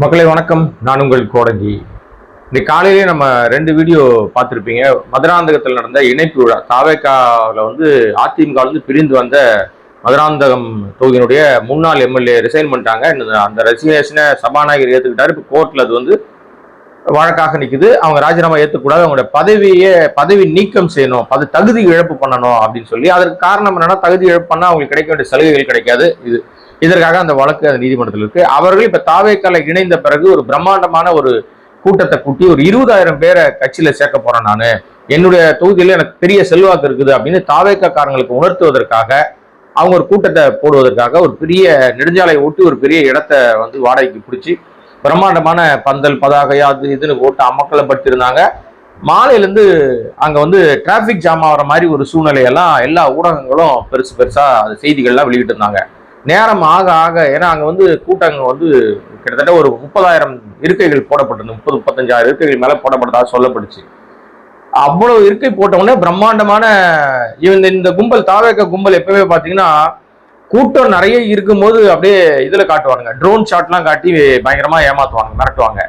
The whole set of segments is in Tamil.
மக்களே வணக்கம். நான் உங்கள் கோடங்கி. இன்னைக்கு காலையிலேயே நம்ம 2 வீடியோ பார்த்துருப்பீங்க. மதுராந்தகத்தில் நடந்த இணைப்பு விழா. தாவேக்காவில் அதிமுக பிரிந்து வந்த மதுராந்தகம் தொகுதியினுடைய முன்னாள் எம்எல்ஏ ரிசைன் பண்ணிட்டாங்க. அந்த ரெசிக்னேஷனை சபாநாயகர் ஏற்றுக்கிட்டாரு. இப்போ கோர்ட்டில் அது வழக்காக நிற்குது. அவங்க ராஜினாமா ஏற்றுக்கூடாது, அவங்களோட பதவி நீக்கம் செய்யணும், தகுதி இழப்பு பண்ணணும் அப்படின்னு சொல்லி. அதற்கு காரணம் என்னன்னா, தகுதி இழப்பு பண்ணால் அவங்களுக்கு கிடைக்க வேண்டிய சலுகைகள் கிடைக்காது. இதற்காக அந்த வழக்கு அந்த நீதிமன்றத்தில் இருக்கு. அவர்கள் இப்ப தாவேக்கால இணைந்த பிறகு ஒரு பிரம்மாண்டமான ஒரு கூட்டத்தை கூட்டி ஒரு 20,000 பேரை கட்சியில சேர்க்க போறேன், நானு என்னுடைய தொகுதியில எனக்கு பெரிய செல்வாக்கு இருக்குது அப்படின்னு தாவேக்காரங்களுக்கு உணர்த்துவதற்காக அவங்க ஒரு கூட்டத்தை போடுவதற்காக ஒரு பெரிய நெடுஞ்சாலையை ஓட்டி ஒரு பெரிய இடத்தை வாடகைக்கு பிடிச்சி பிரம்மாண்டமான பந்தல் பதாகை அது இதுன்னு போட்டு அமக்கலப்படுத்திருந்தாங்க. மாலையிலேருந்து அங்க டிராபிக் ஜாம் ஆகிற மாதிரி ஒரு சூழ்நிலையெல்லாம் எல்லா ஊடகங்களும் பெருசா செய்திகள்லாம் வெளியிட்டு இருந்தாங்க. நேரம் ஆக ஆக ஏன்னா அங்க கூட்டங்கள் கிட்டத்தட்ட ஒரு 30,000 இருக்கைகள் போடப்பட்டிருந்தது. 30-35,000 இருக்கைகள் மேல போடப்பட்டதாக சொல்லப்பட்டுச்சு. அவ்வளவு இருக்கை போட்டவுடனே பிரம்மாண்டமான இந்த கும்பல், தாவேக்கா கும்பல் எப்பவுமே பாத்தீங்கன்னா கூட்டம் நிறைய இருக்கும்போது அப்படியே இதுல காட்டுவாங்க, ட்ரோன் ஷாட்லாம் காட்டி பயங்கரமா ஏமாத்துவாங்க, மிரட்டுவாங்க.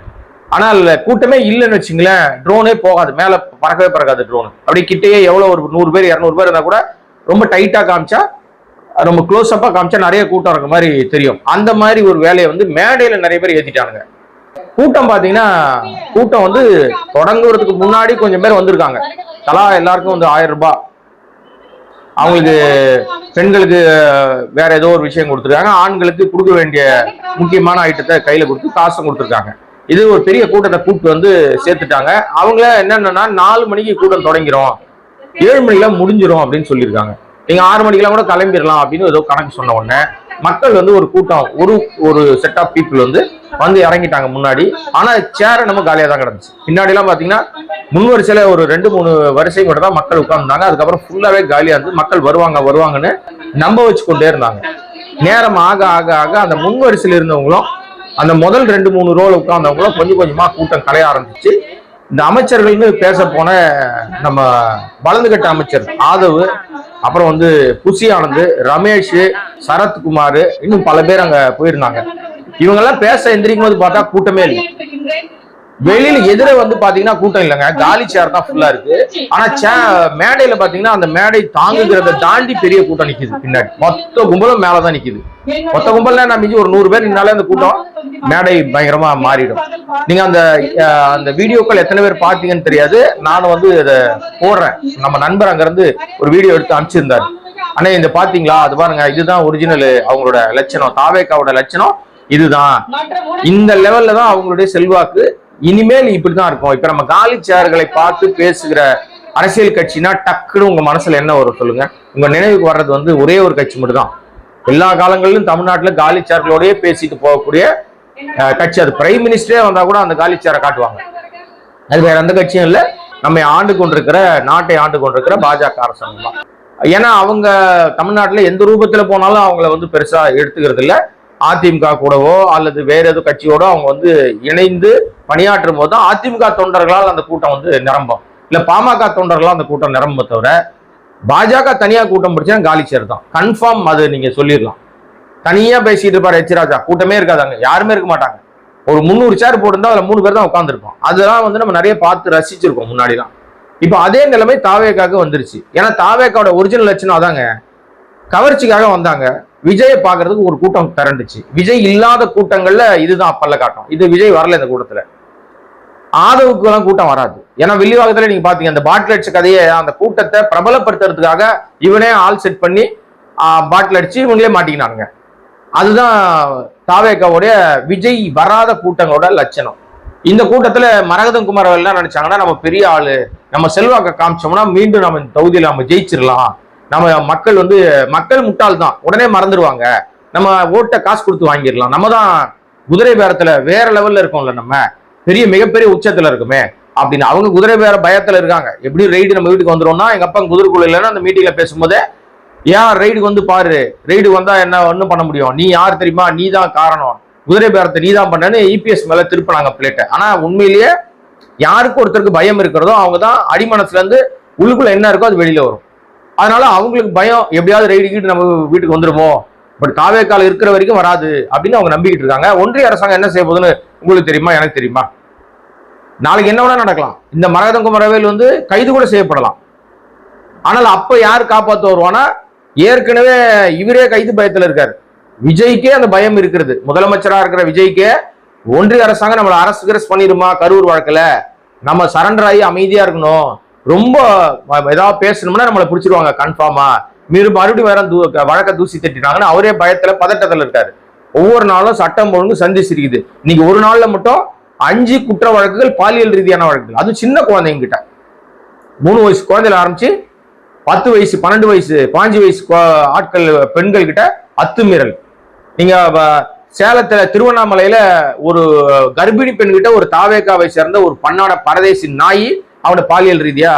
ஆனால் கூட்டமே இல்லைன்னு வச்சுங்களேன், ட்ரோனே போகாது, மேல பறக்காது ட்ரோன். அப்படியே கிட்டேயே எவ்வளவு ஒரு 100 பேர் 200 பேர் இருந்தா கூட ரொம்ப டைட்டா காமிச்சா, ரொம்ப க்ளோஸ் அப்பா காமிச்சா நிறைய கூட்டம் இருக்க மாதிரி தெரியும். அந்த மாதிரி ஒரு வேலையை மேடையில நிறைய பேர் ஏத்திட்டானுங்க. கூட்டம் பாத்தீங்கன்னா கூட்டம் தொடங்குறதுக்கு முன்னாடி கொஞ்சம் பேர் வந்திருக்காங்க. தலா எல்லாருக்கும் 1000 ரூபாய், அவங்களுக்கு பெண்களுக்கு வேற ஏதோ ஒரு விஷயம் கொடுத்துருக்காங்க, ஆண்களுக்கு கொடுக்க வேண்டிய முக்கியமான ஐட்டத்தை கையில கொடுத்து காசு கொடுத்துருக்காங்க. இது ஒரு பெரிய கூட்டத்தை கூப்பிட்டு சேர்த்துட்டாங்க. அவங்கள என்னன்னா 4 மணிக்கு கூட்டம் தொடங்கிரும், 7 மணிக்கெல்லாம் முடிஞ்சிரும் அப்படின்னு சொல்லியிருக்காங்க. நீங்க 6 மணிக்கெல்லாம் கூட கிளம்பிடலாம் அப்படின்னு ஏதோ கணக்கு சொன்ன உடனே மக்கள் ஒரு கூட்டம், ஒரு செட் ஆஃப் பீப்புள் இறங்கிட்டாங்க முன்னாடி. ஆனா சேர நம்ம காலியா தான் கிடந்துச்சு. பின்னாடி எல்லாம் பாத்தீங்கன்னா முன்வரிசையில ஒரு 2-3 வரிசை மட்டும் தான் மக்கள் உட்கார்ந்தாங்க. அதுக்கப்புறம் ஃபுல்லாவே காலியா இருந்து மக்கள் வருவாங்கன்னு நம்ப வச்சு கொண்டே இருந்தாங்க. நேரம் ஆக ஆக ஆக அந்த முன்வரிசையில் இருந்தவங்களும் அந்த முதல் 2-3 ரோல உட்கார்ந்தவங்களும் கொஞ்சம் கொஞ்சமா கூட்டம் கலைய ஆரம்பிச்சு. இந்த அமைச்சர்கள்னு பேச போன நம்ம வலதுகட்ட அமைச்சர் ஆதவ், அப்புறம் புசி ஆனந்த், ரமேஷ், சரத்குமார், இன்னும் பல பேர் அங்க போயிருந்தாங்க. இவங்க எல்லாம் பேச எந்திரிக்கும் போது பார்த்தா கூட்டமே இல்லை. வெளியில எதிர பாத்தீங்கன்னா கூட்டம் இல்லைங்க, காலி சேர் தான் ஃபுல்லா இருக்கு. ஆனா மேடையில பாத்தீங்கன்னா அந்த மேடை தாங்குகிறத தாண்டி பெரிய கூட்டம் நிக்குது. பின்னாடி மொத்த கும்பலும் மேலதான் நிக்குது. மொத்த கும்பல்ல நான் மிஞ்சி ஒரு 100 பேர் நின்னாலே அந்த கூட்டம் மேடை பயங்கரமா மாறிடும். நீங்க அந்த வீடியோக்கள் எத்தனை பேர் பாத்தீங்கன்னு தெரியாது. நானும் இதை போடுறேன். நம்ம நண்பர் அங்க இருந்து ஒரு வீடியோ எடுத்து அனுப்பிச்சிருந்தாரு. ஆனா இந்த பாத்தீங்களா, அது பாருங்க, இதுதான் ஒரிஜினல் அவங்களோட லட்சணம், தாவேக்காவோட லட்சணம் இதுதான். இந்த லெவல்ல தான் அவங்களுடைய செல்வாக்கு. இனிமேல் இப்படிதான் இருக்கும். இப்ப நம்ம காலி சேர்களை பார்த்து பேசுகிற அரசியல் கட்சினா டக்குன்னு உங்க மனசுல என்ன வரும் சொல்லுங்க? உங்க நினைவுக்கு வர்றது ஒரே ஒரு கட்சி மட்டும் தான். எல்லா காலங்களிலும் தமிழ்நாட்டுல காலி சேர்களோடய பேசிட்டு போகக்கூடிய கட்சி. அது பிரைம் மினிஸ்டரே வந்தா கூட அந்த காலி சேரை காட்டுவாங்க. அது வேற எந்த கட்சியும் இல்லை, நம்ம நாட்டை ஆண்டு கொண்டிருக்கிற பாஜக அரசாங்கம் தான். ஏன்னா அவங்க தமிழ்நாட்டுல எந்த ரூபத்துல போனாலும் அவங்கள பெருசா எடுத்துக்கிறது இல்லை. அதிமுக கூடவோ அல்லது வேற ஏதோ கட்சியோட அவங்க இணைந்து பணியாற்றும் போது தான் அதிமுக தொண்டர்களால் அந்த கூட்டம் நிரம்பும். இல்ல பாமக தொண்டர்களால் அந்த கூட்டம் நிரம்ப தவிர பாஜக தனியா கூட்டம் பிடிச்சா காலி சேர் தான் கன்ஃபார்ம். அது நீங்க சொல்லிடலாம். தனியா பேசிட்டு இருப்பாரு எச் ராஜா, கூட்டமே இருக்காதாங்க, யாருமே இருக்க மாட்டாங்க. ஒரு 300 சேர் போட்டிருந்தா அதுல 3 பேர் தான் உட்காந்துருப்போம். அதெல்லாம் நம்ம நிறைய பார்த்து ரசிச்சிருக்கோம் முன்னாடிலாம். இப்ப அதே நிலைமை தாவேக்காக வந்துருச்சு. ஏன்னா தாவேக்காவோட ஒரிஜினல் லட்சணம் அதாங்க, கவர்ச்சிக்காக வந்தாங்க. விஜயை பாக்குறதுக்கு ஒரு கூட்டம் திரண்டுச்சு. விஜய் இல்லாத கூட்டங்கள்ல இதுதான் பல்ல காட்டும். இது விஜய் வரல இந்த கூட்டத்துல. ஆதவுக்கு எல்லாம் கூட்டம் வராது. ஏன்னா வெள்ளிவாகத்துல நீங்க பாத்தீங்க அந்த பாட்டில் அடிச்ச கதையை, அந்த கூட்டத்தை பிரபலப்படுத்துறதுக்காக இவனே ஆள் செட் பண்ணி பாட்டில் அடிச்சு இவங்களே மாட்டிக்கினாங்க. அதுதான் தாவேக்காவுடைய விஜய் வராத கூட்டங்களோட லட்சணம். இந்த கூட்டத்துல மரகதம் குமார் எல்லாம் நினைச்சாங்கன்னா, நம்ம பெரிய ஆளு, நம்ம செல்வாக்க காமிச்சோம்னா மீண்டும் நம்ம இந்த தொகுதியில நம்ம ஜெயிச்சிடலாம், நம்ம மக்கள் முட்டாள் தான், உடனே மறந்துடுவாங்க, நம்ம ஓட்டை காசு கொடுத்து வாங்கிடலாம், நம்ம தான் குதிரை பேரத்துல வேற லெவல்ல இருக்கோம்ல, நம்ம மிகப்பெரிய உச்சத்துல இருக்குமே அப்படின்னு அவங்க குதிரை பேர பயத்துல இருக்காங்க. எப்படி ரைடு நம்ம வீட்டுக்கு வந்துடும்னா, எங்க அப்பா குதிரைக்குள்ள இல்லைன்னா அந்த மீட்டிங்ல பேசும்போதே, ஏன் ரைடுக்கு பாரு, ரைடு வந்தா என்ன ஒன்னும் பண்ண முடியும், நீ யார் தெரியுமா, நீ தான் காரணம், குதிரை பேரத்தை நீ தான் பண்ணு இபிஎஸ் மேல திருப்பினாங்க பிளேட்டை. ஆனா உண்மையிலேயே யாருக்கு ஒருத்தருக்கு பயம் இருக்கிறதோ அவங்க தான் அடிமனசுல இருந்து உள்ளுக்குள்ள என்ன இருக்கோ அது வெளியில வரும். அதனால அவங்களுக்கு பயம், எப்படியாவது ரைடு கீட்டு நம்ம வீட்டுக்கு வந்துருமோ, பட் தாவேக்கால இருக்கிற வரைக்கும் வராது அப்படின்னு அவங்க நம்பிக்கிட்டு இருக்காங்க. ஒன்றிய அரசாங்கம் என்ன செய்ய போகுதுன்னு உங்களுக்கு தெரியுமா? எனக்கு தெரியுமா? நாளைக்கு என்ன வேணா நடக்கலாம். இந்த மரகதம் குமரவேல் வந்து கைது கூட செய்யப்படலாம். ஆனால் அப்ப யார் காப்பாற்ற வருவானா? ஏற்கனவே இவரே கைது பயத்தில் இருக்காரு. விஜய்க்கே அந்த பயம் இருக்கிறது. முதலமைச்சரா இருக்கிற விஜய்க்கே ஒன்றிய அரசாங்கம் நம்மளை அரசு பண்ணிருமா கரூர் வழக்குல, நம்ம சரண்டர் ஆகி அமைதியா இருக்கணும், ரொம்ப ஏதாவது பேசணும்னா நம்மளை பிடிச்சிருவாங்க கன்ஃபார்மா, மறுபடியும் வேற வழக்க தூசி தட்டிட்டாங்கன்னு அவரே பயத்துல பதட்டத்துல இருக்காரு. ஒவ்வொரு நாளும் சட்டம் ஒழுங்கு சந்திச்சிருக்குது. இன்னைக்கு ஒரு நாள்ல மட்டும் 5 குற்ற வழக்குகள் பாலியல் ரீதியான வழக்குகள், அதுவும் சின்ன குழந்தைங்க கிட்ட. 3 வயசு குழந்தையில ஆரம்பிச்சு 10 வயசு 12 வயசு 5 வயசு ஆட்கள் பெண்கள் கிட்ட அத்துமீறல். நீங்க சேலத்துல திருவண்ணாமலையில ஒரு கர்ப்பிணி பெண் கிட்ட ஒரு தாவேக்காவை சேர்ந்த ஒரு பன்னாட பரதேசி நாய் அவனை பாலியல் ரீதியா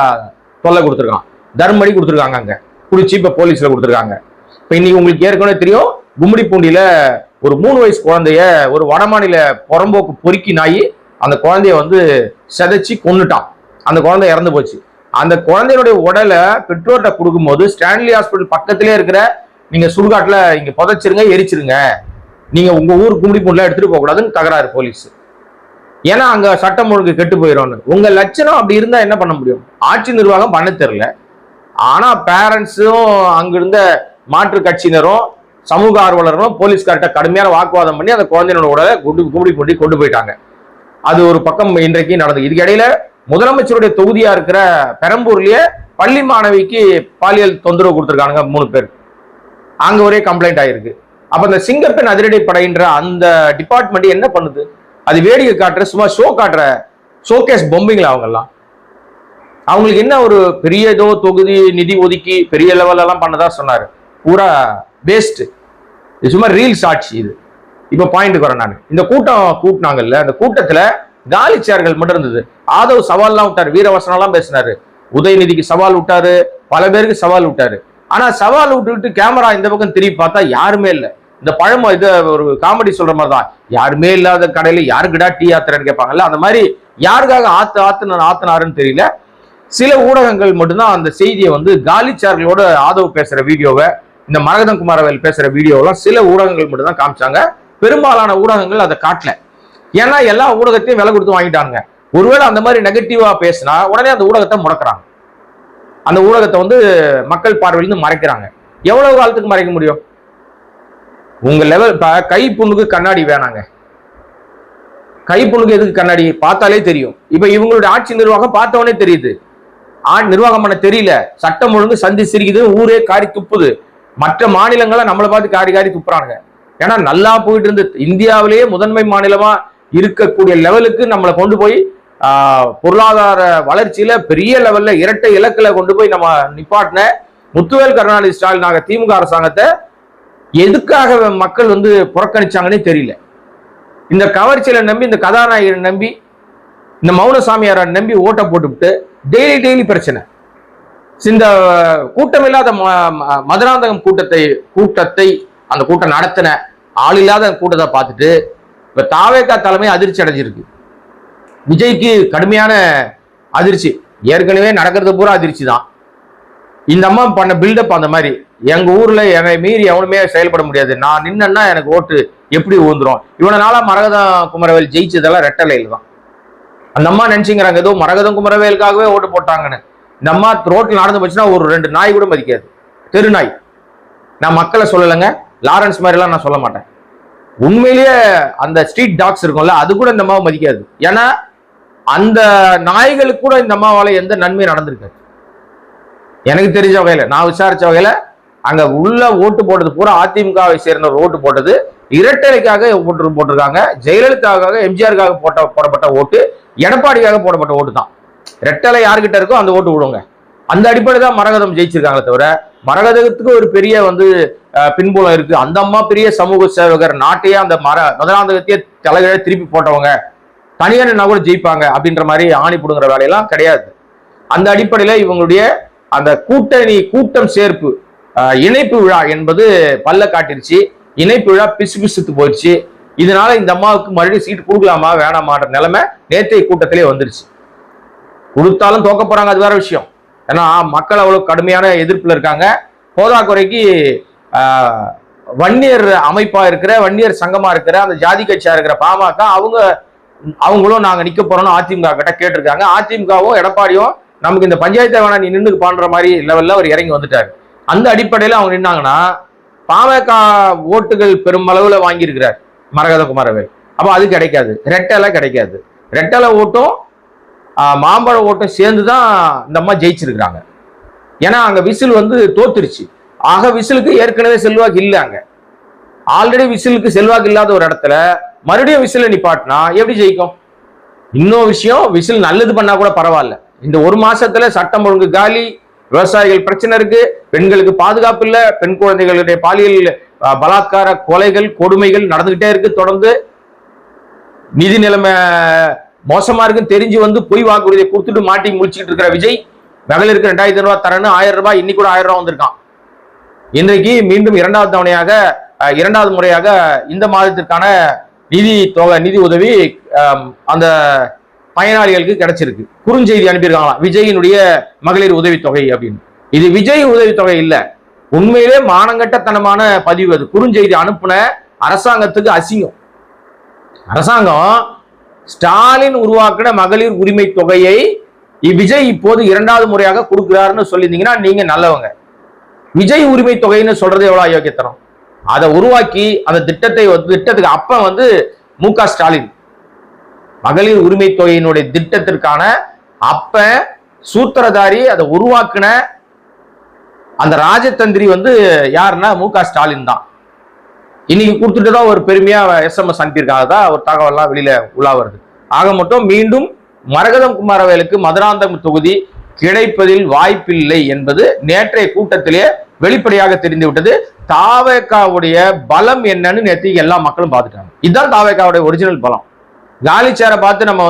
தொல்லை கொடுத்துருக்கான். தர்மடி கொடுத்துருக்காங்க, அங்க குடிச்சு இப்ப போலீஸ்ல கொடுத்துருக்காங்க. இப்ப இன்னைக்கு உங்களுக்கு ஏற்கனவே தெரியும், கும்மிடிப்பூண்டியில ஒரு 3 வயசு குழந்தைய ஒரு வடமாநில புறம்போக்கு பொறுக்கி நாய் அந்த குழந்தைய வந்து செதைச்சு கொன்னுட்டான். அந்த குழந்தை இறந்து போச்சு. அந்த குழந்தையுடைய உடலை பெற்றோர்கிட்ட கொடுக்கும்போது ஸ்டான்லி ஹாஸ்பிட்டல் பக்கத்திலே இருக்கிற நீங்க சுடுகாட்டுல இங்க புதைச்சிருங்க, எரிச்சிருங்க, நீங்க உங்க ஊர் கும்மிடிப்பூண்டில எடுத்துட்டு போக கூடாதுன்னு தகராறு போலீஸ். ஏன்னா அங்க சட்டம் ஒழுங்கு கெட்டு போயிடும். உங்க லட்சணம் அப்படி இருந்தா என்ன பண்ண முடியும்? ஆட்சி நிர்வாகம் பண்ண தெரியல. ஆனா பேரண்ட்ஸும் அங்கிருந்த மாற்று கட்சியினரும் சமூக ஆர்வலரும் போலீஸ்கார்ட்ட கடுமையான வாக்குவாதம் பண்ணி அந்த குழந்தையோட உடலை கும்மிடிப்பூண்டி கொண்டு போயிட்டாங்க. அது ஒரு பக்கம் இன்றைக்கு நடந்தது. இதுக்கு இடையில முதலமைச்சருடைய தொகுதியா இருக்கிற பெரம்பூர்லயே பள்ளி மாணவிக்கு பாலியல் தொந்தரவு கொடுத்துருக்காங்க 3 பேர். அங்க ஒரே கம்ப்ளைண்ட் ஆயிருக்கு. அப்ப அந்த சிங்கப்பெண் அதிரடி படைன்ற அந்த டிபார்ட்மெண்ட் என்ன பண்ணுது? அது வேடிக்கை காட்டுற, சும்மா ஷோ காட்டுற ஷோகேஸ் பொம்மைங்களா அவங்க எல்லாம். அவங்களுக்கு என்ன ஒரு பெரிய ஏதோ தொகுதி நிதி ஒதுக்கி பெரிய லெவல் எல்லாம் பண்ணதா சொன்னாரு. பூரா வேஸ்ட். இது சும்மா ரீல்ஸ் ஆட்சி. இது இப்ப பாயிண்ட்டுக்கு வரேன் நான். இந்த கூட்டம் கூட்டினாங்கல்ல, அந்த கூட்டத்துல காலி சேர்கள் மட்டும் இருந்தது. ஆதவ் சவால்லாம் விட்டாரு, வீரவசனம் எல்லாம் பேசினாரு, உதயநிதிக்கு சவால் விட்டாரு, பல பேருக்கு சவால் விட்டாரு. ஆனா சவால் விட்டுவிட்டு கேமரா இந்த பக்கம் திரும்பி பார்த்தா யாருமே இல்லை. இந்த பழம இது ஒரு காமெடி சொல்ற மாதிரி தான், யாருமே இல்லாத கடையில யாருக்குடா டீ ஆத்துறன்னு கேட்பாங்கல்ல, அந்த மாதிரி யாருக்காக ஆத்துனாருன்னு தெரியல. சில ஊடகங்கள் மட்டும்தான் அந்த செய்தியை வந்து காலி சேர்களோட ஆதவ் பேசுற வீடியோவை, இந்த மரகதம் குமரவேல் பேசுற வீடியோவெல்லாம் சில ஊடகங்கள் மட்டும் தான் காமிச்சாங்க. பெரும்பாலான ஊடகங்கள் அதை காட்டல. ஏன்னா எல்லா ஊடகத்தையும் விலை கொடுத்து வாங்கிட்டாங்க. ஒருவேளை அந்த மாதிரி நெகட்டிவா பேசினா உடனே அந்த ஊடகத்தை முடக்கிறாங்க. அந்த ஊடகத்தை வந்து மக்கள் பார்வையிலிருந்து மறைக்கிறாங்க. எவ்வளவு காலத்துக்கு மறைக்க முடியும்? உங்க லெவல். கை புண்ணுக்கு கண்ணாடி வேணாங்க. கை புண்ணுக்கு எதுக்கு கண்ணாடி? பார்த்தாலே தெரியும். இப்ப இவங்களுடைய ஆட்சி நிர்வாகம் பார்த்தவனே தெரியுது. நிர்வாகம் பண்ண தெரியல, சட்டம் ஒழுங்கு சந்தி சிரிக்குது, ஊரே காரி துப்புது. மற்ற மாநிலங்களை நம்மளை பார்த்து காரி காரி துப்புறாங்க. ஏன்னா நல்லா போயிட்டு இருந்து இந்தியாவிலேயே முதன்மை மாநிலமா இருக்கக்கூடிய லெவலுக்கு நம்மளை கொண்டு போய் பொருளாதார வளர்ச்சியில பெரிய லெவல்ல இரட்டை இலக்குல கொண்டு போய் நம்ம நிப்பாட்டின முத்துவேல் கருணாநிதி ஸ்டாலின் திமுக அரசாங்கத்தை எதுக்காக மக்கள் வந்து புறக்கணிச்சாங்கன்னே தெரியல. இந்த கவர்ச்சியில நம்பி, இந்த கதாநாயகரை நம்பி, இந்த மௌனசாமியாரை நம்பி ஓட்ட போட்டுவிட்டு டெய்லி பிரச்சனை. இந்த கூட்டம் இல்லாத மதுராந்தகம் கூட்டத்தை அந்த கூட்டம் நடத்தின ஆள் இல்லாத கூட்டத்தை பார்த்துட்டு இப்ப தாவேகா தலைமை அதிர்ச்சி அடைஞ்சிருக்கு. விஜய்க்கு கடுமையான அதிர்ச்சி. ஏற்கனவே நடக்கிறது பூரா அதிர்ச்சி தான். இந்த அம்மா பண்ண பில்டப் அந்த மாதிரி, எங்க ஊர்ல என்னை மீறி எவனுமே செயல்பட முடியாது, நான் நின்னா எனக்கு ஓட்டு எப்படி ஊந்துரும். இவனால மரகதம் குமரவேல் ஜெயிச்சதெல்லாம் ரெட்டலையில தான். அந்த அம்மா நினைச்சுங்கிறாங்க ஏதோ மரகதம் குமரவேலுக்காகவே ஓட்டு போட்டாங்கன்னு. இந்த அம்மா ரோட்டில் நடந்து போச்சுன்னா ஒரு 2 நாய் கூட மதிக்காது. தெரு நாய். நான் மக்களை சொல்லலைங்க, லாரன்ஸ் மாதிரி எல்லாம் நான் சொல்ல மாட்டேன். உண்மையிலேயே அந்த ஸ்ட்ரீட் டாக்ஸ் இருக்கும்ல, அது கூட இந்த அம்மாவை மதிக்காது. ஏன்னா அந்த நாய்களுக்கு கூட இந்த அம்மாவால எந்த நன்மையும் நடந்திருக்காது. எனக்கு தெரிஞ்ச வகையில, நான் விசாரிச்ச வகையில, அங்க உள்ள ஓட்டு போட்டது பூரா அதிமுகவை சேர்ந்த ஓட்டு போட்டது இரட்டைக்காக ஓட்டு போட்டிருக்காங்க. ஜெயலலிதாவுக்காக, எம்ஜிஆருக்காக போடப்பட்ட ஓட்டு, எடப்பாடிக்காக போடப்பட்ட ஓட்டு தான். ரெட்டலை யாருக்கிட்ட இருக்கோ அந்த ஓட்டு விடுங்க. அந்த அடிப்படை தான் மரகதம் ஜெயிச்சிருக்காங்களே தவிர, மரகதத்துக்கு ஒரு பெரிய வந்து பின்புலம் இருக்கு. அந்த அம்மா பெரிய சமூக சேவகர், நாட்டையே அந்த மதுராந்தகத்தையே தலைகளை திருப்பி போட்டவங்க, தனியார் கூட ஜெயிப்பாங்க அப்படின்ற மாதிரி ஆணி புடுங்குற வேலையெல்லாம் கிடையாது. அந்த அடிப்படையில இவங்களுடைய அந்த கூட்டம் சேர்ப்பு இணைப்பு விழா என்பது பல்ல காட்டிருச்சு. இணைப்பு விழா பிசுத்து போயிடுச்சு. இதனால இந்த அம்மாவுக்கு மறுபடியும் சீட்டு கொடுக்கலாமா வேணாமான்ற நிலைமை நேற்றைய கூட்டத்திலே வந்துருச்சு. கொடுத்தாலும் தோக்க போறாங்க, அது வேற விஷயம். ஏன்னா மக்கள் அவ்வளவு கடுமையான எதிர்ப்புல இருக்காங்க. போதாக்குறைக்கு வன்னியர் அமைப்பா இருக்கிற வன்னியர் சங்கமா இருக்கிற அந்த ஜாதி கட்சியா இருக்கிற பாமக அவங்களும் நாங்க நிக்க போறோம்னு அதிமுக கிட்ட கேட்டிருக்காங்க. அதிமுகவும் எடப்பாடியும் நமக்கு இந்த பஞ்சாயத்தை வேணா நீ நின்று பாடுற மாதிரி லெவல்ல அவர் இறங்கி வந்துட்டாரு. அந்த அடிப்படையில அவங்க நின்னாங்கன்னா பாமக ஓட்டுகள் பெருமளவுல வாங்கியிருக்கிறார் மரகத குமாரவேல். அப்ப அது கிடைக்காது, ரெட்டலை கிடைக்காது. ரெட்டலை ஓட்டும் மாம்பழ ஓட்டும் சேர்ந்துதான் இந்த அம்மா ஜெயிச்சிருக்கிறாங்க. ஏன்னா அங்க விசில் தோத்துருச்சு. ஆக விசிலுக்கு ஏற்கனவே செல்வாக்கு இல்லை. அங்க ஆல்ரெடி விசிலுக்கு செல்வாக்கு இல்லாத ஒரு இடத்துல மறுபடியும் விசில நிப்பாட்டினா எப்படி ஜெயிக்கும்? இன்னொரு விஷயம், விசில் நல்லது பண்ணா கூட பரவாயில்ல. இந்த ஒரு மாசத்துல சட்டம் ஒழுங்கு காலி, விவசாயிகள் பிரச்சனை இருக்கு, பெண்களுக்கு பாதுகாப்பு இல்லை, பெண் குழந்தைகளுடைய பாலியல் பலாத்கார கொலைகள் கொடுமைகள் நடந்துகிட்டே இருக்கு. தொடர்ந்து நிதி நிலைமை மோசமா இருக்குன்னு தெரிஞ்சு பொய் வாக்குறுதியை கொடுத்துட்டு மாட்டி முடிச்சுட்டு இருக்கிற விஜய் மகளிருக்கு 2000 ரூபாய் தரேன்னு 1000 ரூபாய் இன்னைக்கு கூட 1000 ரூபாய் வந்திருக்கான். இன்றைக்கு மீண்டும் இரண்டாவது முறையாக இந்த மாதத்திற்கான நிதி உதவி அந்த பயனாளிகளுக்கு கிடைச்சிருக்கு. குறுஞ்செய்தி அனுப்பியிருக்காங்களாம், விஜயினுடைய மகளிர் உதவித்தொகை அப்படின்னு. இது விஜய் உதவித்தொகை இல்ல, உண்மையிலே மானங்கட்டத்தனமான பதிவு. அது குறுஞ்செய்தி அனுப்புன அரசாங்கத்துக்கு அசிங்கம். அரசாங்கம் ஸ்டாலின் உருவாக்கின மகளிர் உரிமை தொகையை விஜய் இப்போது 2வது முறையாக கொடுக்கிறாருன்னு சொல்லியிருந்தீங்கன்னா நீங்க நல்லவங்க. விஜய் உரிமை தொகைன்னு சொல்றது எவ்வளவு அயோக்கியத்தனம். அதை உருவாக்கி அந்த திட்டத்துக்கு அப்ப மு.க. ஸ்டாலின் மகளிர் உரிமை தொகையினுடைய திட்டத்திற்கான அப்ப சூத்திரதாரி, அதை உருவாக்குன அந்த ராஜதந்திரி யாருன்னா மு.க. ஸ்டாலின் தான். இன்னைக்கு கொடுத்துட்டு தான் ஒரு பெருமையா SMS அனுப்பியிருக்காங்க தான் ஒரு தகவல்லாம் வெளியில உலா வருது. ஆக மட்டும் மீண்டும் மரகதம் குமாரவேலுக்கு மதுராந்தகம் தொகுதி கிடைப்பதில் வாய்ப்பில்லை என்பது நேற்றைய கூட்டத்திலே வெளிப்படையாக தெரிந்துவிட்டது. தாவேகாவுடைய பலம் என்னன்னு நேற்று எல்லா மக்களும் பார்த்துட்டாங்க. இதுதான் தாவேகாவுடைய ஒரிஜினல் பலம். காலி சேரை பார்த்து நம்ம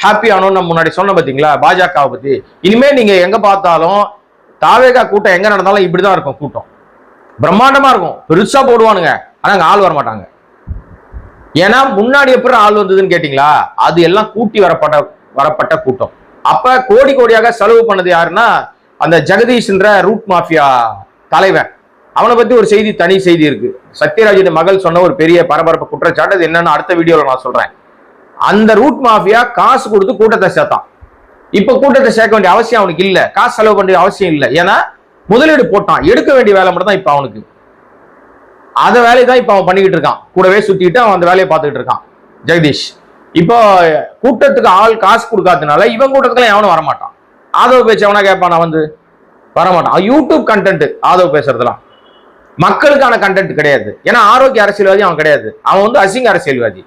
ஹாப்பி ஆனோம். நம்ம முன்னாடி சொன்ன பார்த்தீங்களா பாஜகவை பத்தி. இனிமே நீங்க எங்க பார்த்தாலும் தாவேகா கூட்டம் எங்க நடந்தாலும் இப்படிதான் இருக்கும். கூட்டம் பிரம்மாண்டமா இருக்கும், பெருசா போடுவானுங்க, ஆனா அங்க ஆள் வர மாட்டாங்க. ஏன்னா முன்னாடி எப்படி ஆள் வந்ததுன்னு கேட்டீங்களா, அது எல்லாம் கூட்டி வரப்பட்ட கூட்டம். அப்ப கோடியாக செலவு பண்ணது யாருன்னா அந்த ஜெகதீஷ்ன்ற ரூட் மாஃபியா தலைவன். அவனை பத்தி ஒரு தனி செய்தி இருக்கு. சத்யராஜின் மகள் சொன்ன ஒரு பெரிய பரபரப்பு குற்றச்சாட்டு. அது என்னன்னு அடுத்த வீடியோல நான் சொல்றேன். அந்த ரூட் மாஃபியா காசு கொடுத்து கூட்டத்தை சேர்த்தான். இப்ப கூட்டத்தை சேர்க்க வேண்டிய அவசியம் அவனுக்கு இல்ல, காசு செலவு பண்ண அவசியம் இல்லை. ஏன்னா முதலீடு போட்டான், எடுக்க வேண்டிய வேலை மட்டும் தான் இப்ப அவனுக்கு. அந்த வேலையை தான் இப்ப அவன் பண்ணிக்கிட்டு இருக்கான். கூடவே சுத்திட்டு அவன் அந்த வேலையை பார்த்துக்கிட்டு இருக்கான் ஜெகதீஷ். இப்போ கூட்டத்துக்கு ஆள் காசு கொடுக்காததுனால இவன் கூட்டத்துக்குலாம் எவனும் வரமாட்டான். ஆதவ பேச்சு எவனா கேட்பான், வரமாட்டான். யூடியூப் கண்டென்ட் ஆதவ பேசுறதுலாம் மக்களுக்கான கண்டென்ட் கிடையாது. ஏன்னா ஆரோக்கிய அரசியல்வாதி அவன் கிடையாது. அவன் அசிங்க அரசியல்வாதி.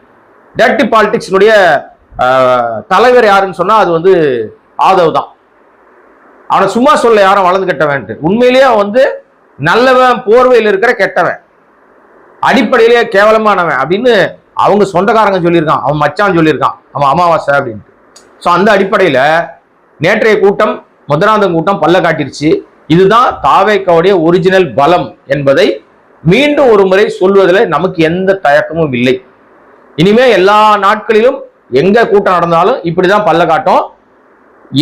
டர்ட்டி பாலிடிக்ஸினுடைய தலைவர் யாருன்னு சொன்னா அது ஆதவ் தான். அவனை சும்மா சொல்ல யாரும் வளர்ந்து கெட்டவன்ட்டு. உண்மையிலேயே அவன் நல்லவன், போர்வையில் இருக்கிற கெட்டவன், அடிப்படையிலேயே கேவலமானவன் அப்படின்னு அவங்க சொந்தக்காரங்க சொல்லியிருக்கான், அவன் மச்சான் சொல்லியிருக்கான், அவன் அமாவாசை அப்படின்ட்டு. ஸோ அந்த அடிப்படையில நேற்றைய கூட்டம் மதுராந்தகம் கூட்டம் பல்ல காட்டிருச்சு. இதுதான் தாவேகாவுடைய ஒரிஜினல் பலம் என்பதை மீண்டும் ஒரு முறை சொல்வதில் நமக்கு எந்த தயக்கமும் இல்லை. இனிமே எல்லா நாட்களிலும் எங்க கூட்டம் நடந்தாலும் இப்படிதான் பல்ல காட்டும்.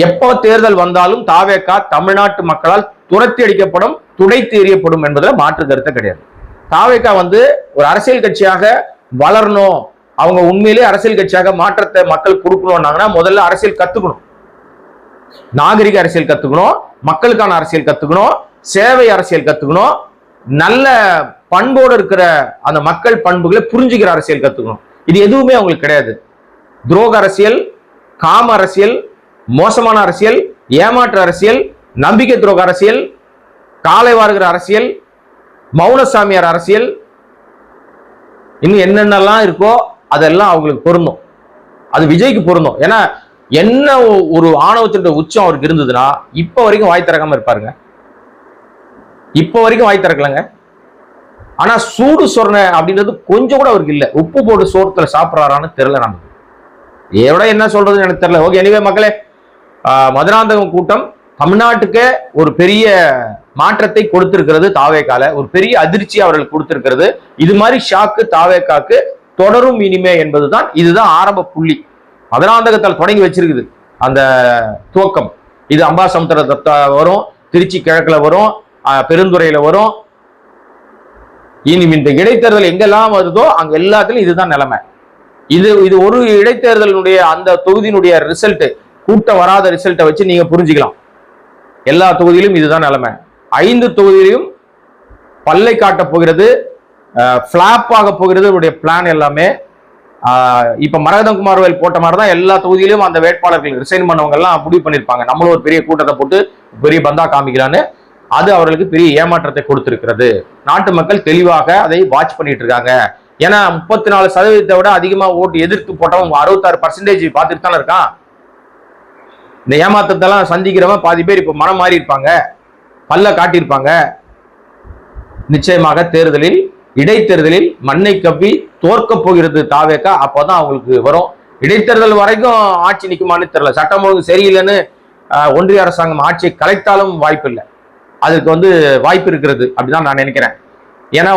எப்போ தேர்தல் வந்தாலும் தாவேகா தமிழ்நாட்டு மக்களால் துரத்தி அடிக்கப்படும், துடைத்து எறியப்படும் என்பதில் மாற்று கருத்து கிடையாது. தாவேகா ஒரு அரசியல் கட்சியாக வளரணும், அவங்க உண்மையிலேயே அரசியல் கட்சியாக மாற்றத்தை மக்கள் கொடுக்கணும்னாங்கன்னா முதல்ல அரசியல் கத்துக்கணும், நாகரிக அரசியல் கத்துக்கணும், மக்களுக்கான அரசியல் கத்துக்கணும், சேவை அரசியல் கத்துக்கணும், நல்ல பண்போடு இருக்கிற அந்த மக்கள் பண்புகளை புரிஞ்சுக்கிற அரசியல் கத்துக்கணும். இது எதுவுமே அவங்களுக்கு கிடையாது. துரோக அரசியல், காம அரசியல், மோசமான அரசியல், ஏமாற்று அரசியல், நம்பிக்கை துரோக அரசியல், காலை வாருகிற அரசியல், மௌனசாமியார் அரசியல், இன்னும் என்னென்னலாம் இருக்கோ அதெல்லாம் அவங்களுக்கு பொருந்தும். அது விஜய்க்கு பொருந்தும். ஏன்னா என்ன ஒரு ஆணவத்தின் உச்சம் அவருக்கு இருந்ததுன்னா இப்ப வரைக்கும் வாய் திறக்காம இருப்பாருங்க. இப்ப வரைக்கும் வாய் திறக்கலங்க. ஆனா சூடு சொரணை அப்படின்றது கொஞ்சம் கூட அவருக்கு இல்லை. உப்பு போட்டு சோறத்துல சாப்பிட்றாரான்னு தெரியல. நமக்கு எவ்வளோ என்ன சொல்றதுன்னு எனக்கு தெரியல. ஓகே, எனிவே மக்களே, மதுராந்தகம் கூட்டம் தமிழ்நாட்டுக்கே ஒரு பெரிய மாற்றத்தை கொடுத்திருக்கிறது. தாவேகால ஒரு பெரிய அதிர்ச்சி அவர்கள் கொடுத்திருக்கிறது. இது மாதிரி ஷாக்கு தாவேகாக்கு தொடரும் இனிமே என்பதுதான். இதுதான் ஆரம்ப புள்ளி. மதுராந்தகத்தால் தொடங்கி வச்சிருக்குது அந்த துவக்கம். இது அம்பாசமுத்திர வரும், திருச்சி கிழக்குல வரும், பெருந்துறையில வரும், இனி இந்த இடைத்தேர்தல் எங்கெல்லாம் வருதோ அங்க எல்லாத்துலயும் இதுதான் நிலைமை. இது ஒரு இடைத்தேர்தலுடைய அந்த தொகுதியினுடைய ரிசல்ட், கூட்ட வராத ரிசல்ட்டை வச்சு நீங்க புரிஞ்சுக்கலாம். எல்லா தொகுதியிலும் இதுதான் நிலைமை. 5 தொகுதியிலும் பல்லை காட்ட போகிறது, பிளாப் ஆக போகிறது பிளான் எல்லாமே. இப்ப மரகதம் குமார்வேல் போட்ட மாதிரி தான் எல்லா தொகுதியிலும் அந்த வேட்பாளர்கள் ரிசைன் பண்ணவங்க எல்லாம் முடிவு பண்ணிருப்பாங்க, நம்மளும் ஒரு பெரிய கூட்டத்தை போட்டு பெரிய பந்தா காமிக்கலான்னு. அது அவர்களுக்கு பெரிய ஏமாற்றத்தை கொடுத்திருக்கிறது. நாட்டு மக்கள் தெளிவாக அதை வாட்ச் பண்ணிட்டு இருக்காங்க. ஏன்னா 34% விட அதிகமா ஓட்டு எதிர்த்து போட்டவன் 66% பார்த்துட்டு தானே இருக்கான். இந்த ஏமாற்றத்தெல்லாம் சந்திக்கிறவன் பாதி பேர் இப்ப மனம் மாறி இருப்பாங்க, பல்ல காட்டியிருப்பாங்க. நிச்சயமாக தேர்தலில், இடைத்தேர்தலில் மண்ணை கவ்வி தோற்க போகிறது தாவேகா. அப்போதான் அவங்களுக்கு வரும். இடைத்தேர்தல் வரைக்கும் ஆட்சி நிற்குமான்னு தெரியல. சட்டம் ஒழுங்கு சரியில்லைன்னு ஒன்றிய அரசாங்கம் ஆட்சியை கலைத்தாலும் வாய்ப்பு இல்லை. அதுக்கு வாய்ப்பு இருக்கிறது அப்படிதான் நான் நினைக்கிறேன். ஏன்னா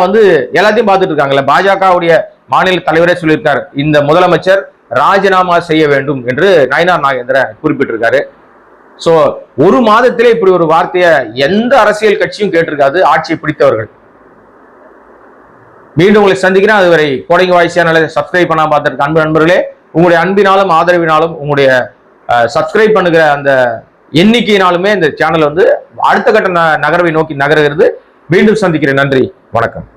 எல்லாத்தையும் பார்த்துட்டு இருக்காங்கல்ல. பாஜகவுடைய மாநில தலைவரே சொல்லியிருக்காரு, இந்த முதலமைச்சர் ராஜினாமா செய்ய வேண்டும் என்று நயினார் நாகேந்திரன் குறிப்பிட்டிருக்காரு. சோ ஒரு மாதத்திலே இப்படி ஒரு வார்த்தையை எந்த அரசியல் கட்சியும் கேட்டிருக்காது ஆட்சியை பிடித்தவர்கள். மீண்டும் உங்களை சந்திக்கிறேன். அதுவரை கோடை வாய்ஸ் சேனலை சப்ஸ்கிரைப் பண்ணாம பார்த்துருக்க அன்பு நண்பர்களே, உங்களுடைய அன்பினாலும் ஆதரவினாலும் உங்களுடைய சப்ஸ்கிரைப் பண்ணுகிற அந்த எண்ணிக்கையினாலுமே இந்த சேனல் அடுத்த கட்ட நகர்வை நோக்கி நகர்கிறது. மீண்டும் சந்திக்கிறேன். நன்றி, வணக்கம்.